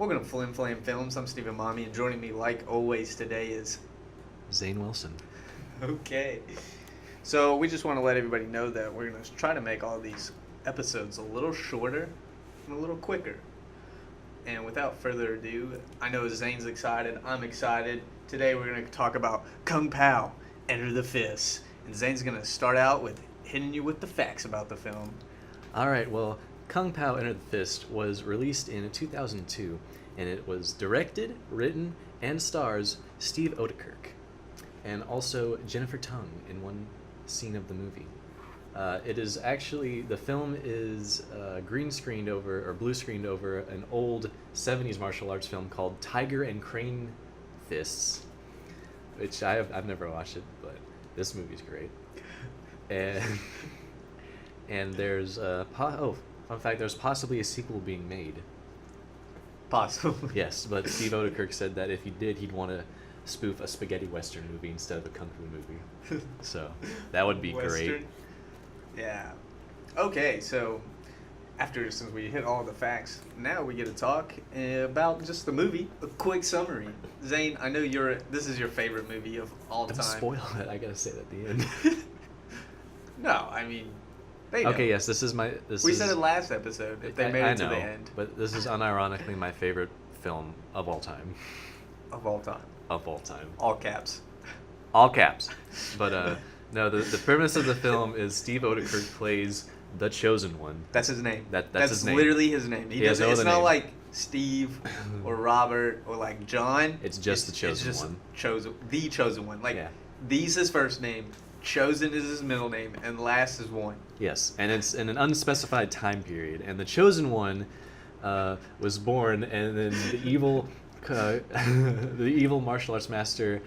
Welcome to Flim Flam Films. I'm Stephen Mommy, and joining me, like always, today is Zane Wilson. Okay. So we just want to let everybody know that we're going to try to make all these episodes a little shorter and a little quicker. And without further ado, I know Zane's excited. I'm excited. Today we're going to talk about Kung Pao, Enter the Fist. And Zane's going to start out with hitting you with the facts about the film. All right, well, Kung Pao Enter the Fist was released in 2002, and it was directed, written, and stars Steve Odekirk, and also Jennifer Tung in one scene of the movie. The film is green screened over, or blue screened over, an old 70s martial arts film called Tiger and Crane Fists, which I've never watched it, but this movie's great. And there's fun fact, there's possibly a sequel being made. Possibly. Yes, but Steve Odekirk said that if he did, he'd want to spoof a spaghetti western movie instead of a kung fu movie. So that would be Western? great. Yeah. Okay, so since we hit all the facts, now we get to talk about just the movie. A quick summary. Zane, I know this is your favorite movie of all time. Don't spoil it. I gotta say it at the end. No, I mean, they know. Okay, yes, we said it last episode. If they made it to the end. But this is unironically my favorite film of all time. Of all time. Of all time. All caps. All caps. But no, the premise of the film is Steve Odekirk plays the Chosen One. That's his name. That's his name. Literally his name. It's not name. like Steve or Robert or like John. It's just the Chosen One. The Chosen One. Like, Th's his first name, Chosen is his middle name, and last is One. Yes, and it's in an unspecified time period. And the Chosen One was born, and then the evil martial arts master,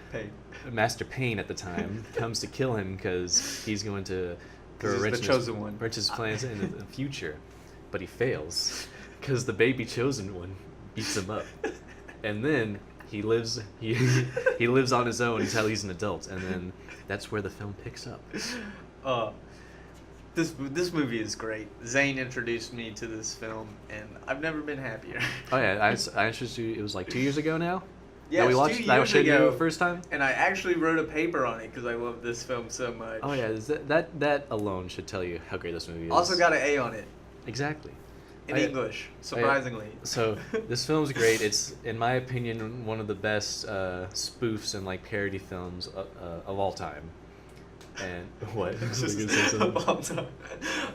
Master Pain at the time, comes to kill him because he's going to throw Rich's plans in the future. But he fails because the baby Chosen One beats him up. And then he lives on his own until he's an adult, and then that's where the film picks up. This movie is great. Zane introduced me to this film, and I've never been happier. Oh yeah, I introduced you. It was like 2 years ago now. Yeah, we watched. 2 years I showed ago, you the first time. And I actually wrote a paper on it because I love this film so much. Oh yeah, that alone should tell you how great this movie is. Also got an A on it. Exactly. In English, surprisingly. So this film's great. It's, in my opinion, one of the best spoofs and like parody films of all time. And what? Of all time.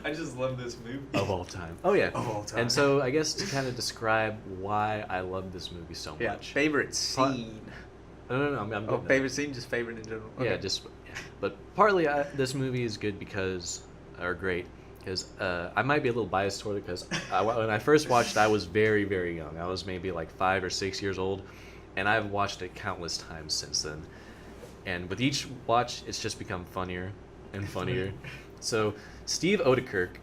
I just love this movie. Of all time. Oh yeah. Of all time. And so I guess to kind of describe why I love this movie so much. Favorite scene. No. I'm favorite scene, just favorite in general. Okay. Yeah. But partly this movie is good because I might be a little biased toward it because when I first watched, I was very, very young. I was maybe like 5 or 6 years old, and I've watched it countless times since then. And with each watch, it's just become funnier and funnier. So Steve Odekirk,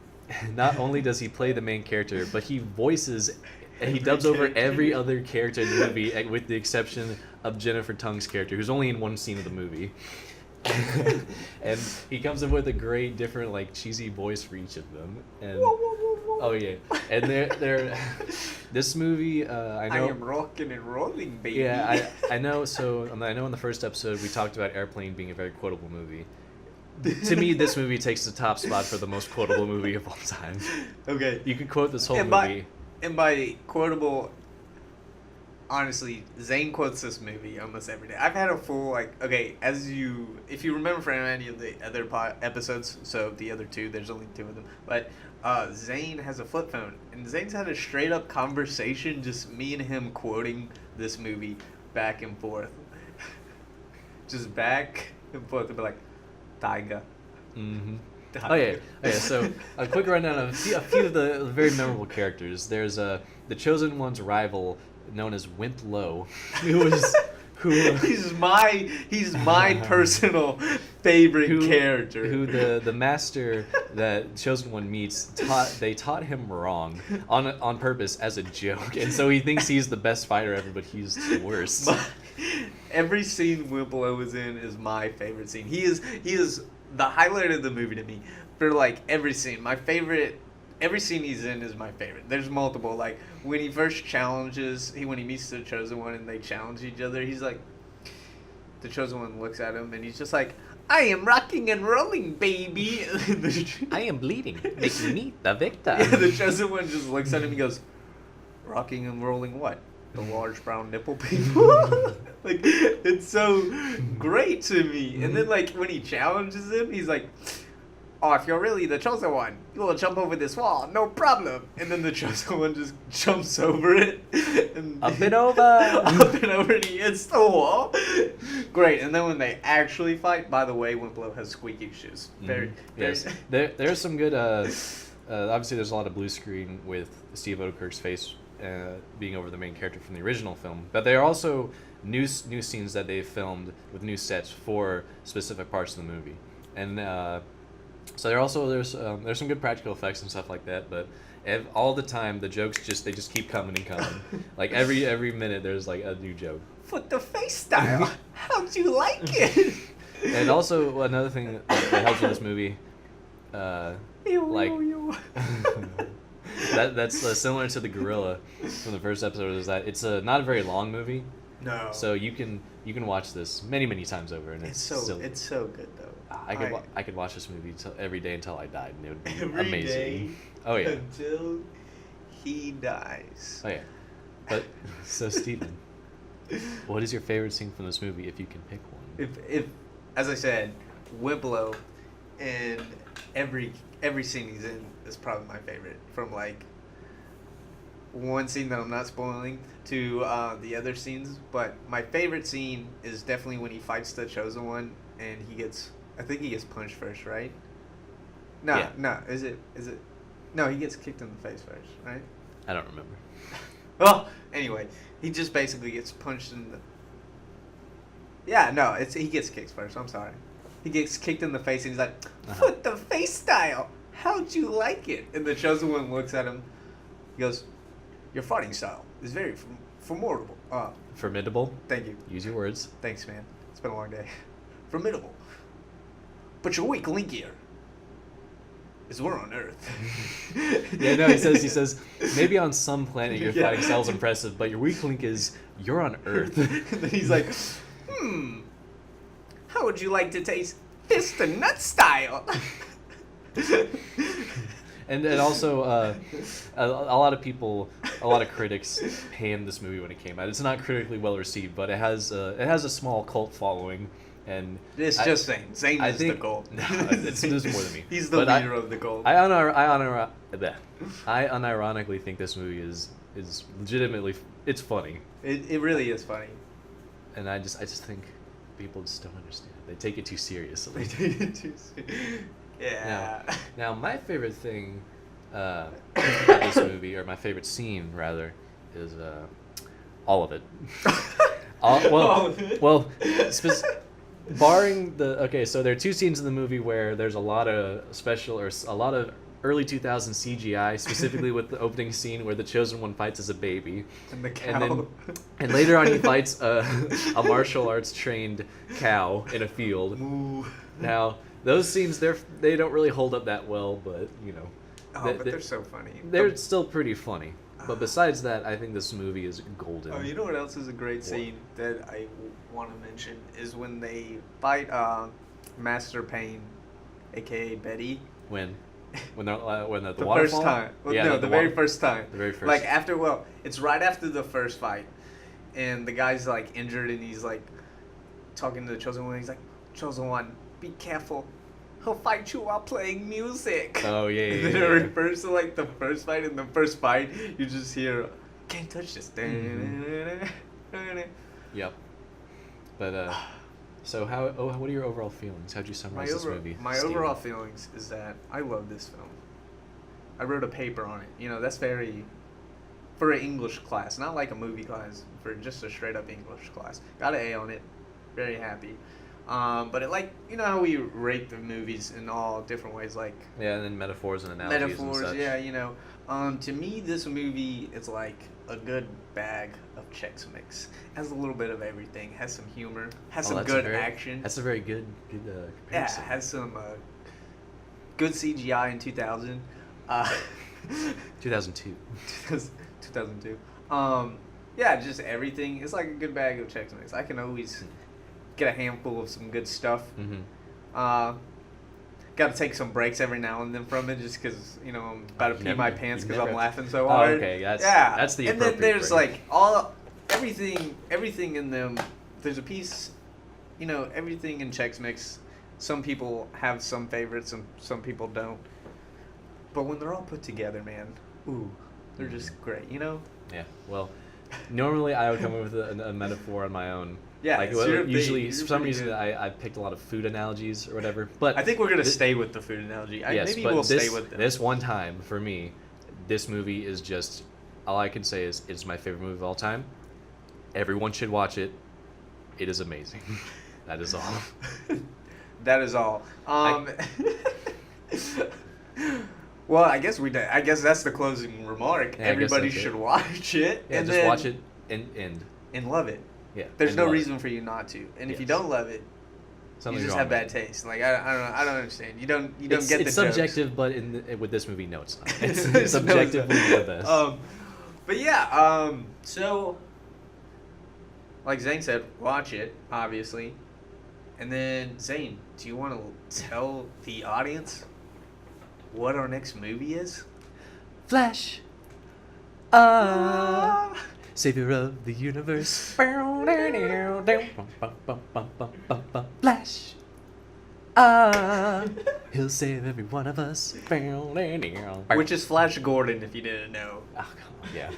not only does he play the main character, but he dubs over every other character in the movie, with the exception of Jennifer Tung's character, who's only in one scene of the movie. And he comes up with a great different like cheesy voice for each of them. And oh yeah, and they're this movie I know I am rocking and rolling, baby. Yeah, I know. So I know in the first episode we talked about Airplane being a very quotable movie. To me, this movie takes the top spot for the most quotable movie of all time. Okay, you could quote this whole movie. And by quotable, honestly, Zane quotes this movie almost every day. I've had a full, if you remember from any of the other episodes, so the other two, there's only 2 of them, but Zane has a flip phone, and Zane's had a straight up conversation, just me and him quoting this movie back and forth. Just back and forth, to be like, Tiger. Mm-hmm. Oh yeah. So a quick rundown of a few of the very memorable characters. There's the Chosen One's rival, known as Wimp Lo, he's my personal favorite character. Who the master that Chosen One meets taught him wrong on purpose as a joke, and so he thinks he's the best fighter ever, but he's the worst. Every scene Wimp Lo is in is my favorite scene. He is the highlight of the movie to me for like every scene. My favorite every scene he's in is my favorite. There's multiple. Like when he first when he meets the Chosen One and they challenge each other, he's like, the Chosen One looks at him and he's just like, I am rocking and rolling, baby. I am bleeding, making me the victor. Yeah, the Chosen One just looks at him and goes, rocking and rolling what? The large brown nipple people? Like, it's so great to me. And then, like, when he challenges him, he's like, oh, if you're really the Chosen One, you will jump over this wall, no problem. And then the Chosen One just jumps over it. And Up and over. Up and over, and he hits the wall. Great. And then when they actually fight, by the way, Wimplo has squeaky shoes. Very, Yes. There's some good, obviously there's a lot of blue screen with Steve Odekirk's face being over the main character from the original film. But there are also new scenes that they've filmed with new sets for specific parts of the movie. And so there's some good practical effects and stuff like that, but all the time the jokes they just keep coming and coming. Like every minute there's like a new joke. Foot the face style. How'd you like it? And also another thing that helps with this movie, like that's similar to the gorilla from the first episode, is that it's not a very long movie. No. So you can watch this many times over, and it's so good though. I could watch this movie every day until I died, and it would be Every amazing. day Oh yeah. Until he dies. Oh yeah. But so Steven, what is your favorite scene from this movie if you can pick one? If as I said, Wimplo, and every scene he's in is probably my favorite. From like one scene that I'm not spoiling to the other scenes, but my favorite scene is definitely when he fights the Chosen One and I think he gets punched first, right? No, Yeah. no, is it? No, he gets kicked in the face first, right? I don't remember. Well, anyway, he just basically gets punched in the. Yeah, no, he gets kicked first. I'm sorry. He gets kicked in the face and he's like, "Foot the face style. How'd you like it?" And the Chosen One looks at him. He goes, "Your fighting style is very formidable." Formidable? Thank you. Use your words. Thanks, man. It's been a long day. Formidable. But your weak link here is we're on Earth. Yeah, no, he says, maybe on some planet your Yeah. fighting style's impressive, but your weak link is you're on Earth. And then he's like, how would you like to taste fist and nut style? And also, a lot of critics panned this movie when it came out. It's not critically well received, but it has a small cult following, and It's just Zane. Zane is the goal. No, it's more than me. He's the But leader of the goal. I unironically think this movie is legitimately it's funny, It really is funny. and I just think people just don't understand. They take it too seriously. Yeah. Now, my favorite thing about this movie, or my favorite scene rather, is all of it. All of it? Barring so there are two scenes in the movie where there's a lot of a lot of early 2000s CGI, specifically with the opening scene where the Chosen One fights as a baby. And the cow. And later on he fights a martial arts trained cow in a field. Moo. Now, those scenes, they don't really hold up that well, but, you know. But they're so funny. They're still pretty funny. But besides that, I think this movie is golden. Oh, you know what else is a great scene that I want to mention is when they fight Master Payne, a.k.a. Betty. When they're at the The waterfall? first time. Well, Yeah, no, the the very water- first time. The very first. Like it's right after the first fight, and the guy's like injured, and he's like talking to the Chosen One. He's like, "Chosen One, be careful. He'll fight you while playing music." Oh, yeah, And yeah, then yeah, it yeah. refers to like the first fight. In the first fight, you just hear, "Can't touch this." Yep. But, so what are your overall feelings? How'd you summarize this movie? My Steven? overall feelings is that I love this film. I wrote a paper on it. You know, that's very for an English class, not like a movie class, for just a straight up English class. Got an A on it. Very happy. But it, like, you know how we rate the movies in all different ways, like Yeah, and then metaphors and analogies and such. yeah, you know. To me, this movie is like a good bag of Chex Mix. Has a little bit of everything. Has some humor. Has some good action. That's a very good Yeah, comparison. has some good CGI in 2000. 2002. 2002. Yeah, just everything. It's like a good bag of Chex Mix. I can always get a handful of some good stuff. Mm-hmm. Got to take some breaks every now and then from it, just because I'm about to pee my pants because I'm laughing so Oh, hard. okay, that's the And then appropriate there's break. like everything in them. There's a piece, everything in Chex Mix. Some people have some favorites, and some people don't. But when they're all put together, man, ooh, they're just great. Yeah. Well, normally I would come up with a metaphor on my own. Yeah, Like it's your usually, thing. for You're some pretty reason, good. I picked a lot of food analogies or whatever. But I think we're gonna thi- stay with the food analogy. Yes, Maybe but we'll this, stay with them. this one time for me, this movie is just all I can say is it's my favorite movie of all time. Everyone should watch it. It is amazing. That is all. That is all. Well, I guess I guess that's the closing remark. Yeah, I guess Everybody that's it. should watch it. Yeah, and just then, watch it and and love it. yeah. There's and no love it. reason for you not to. And if you Yes. don't love it, Something's you just wrong have with bad it. taste. Like I don't understand. You don't get the It's jokes. subjective, but with this movie, no, it's not. It's No, it's subjectively not. the best. But yeah, so like Zane said, watch it, obviously. And then Zane, do you want to tell the audience what our next movie is? Flash. Savior of the universe. Flash. He'll save every one of us. Which is Flash Gordon, if you didn't know. Oh, come on, yeah.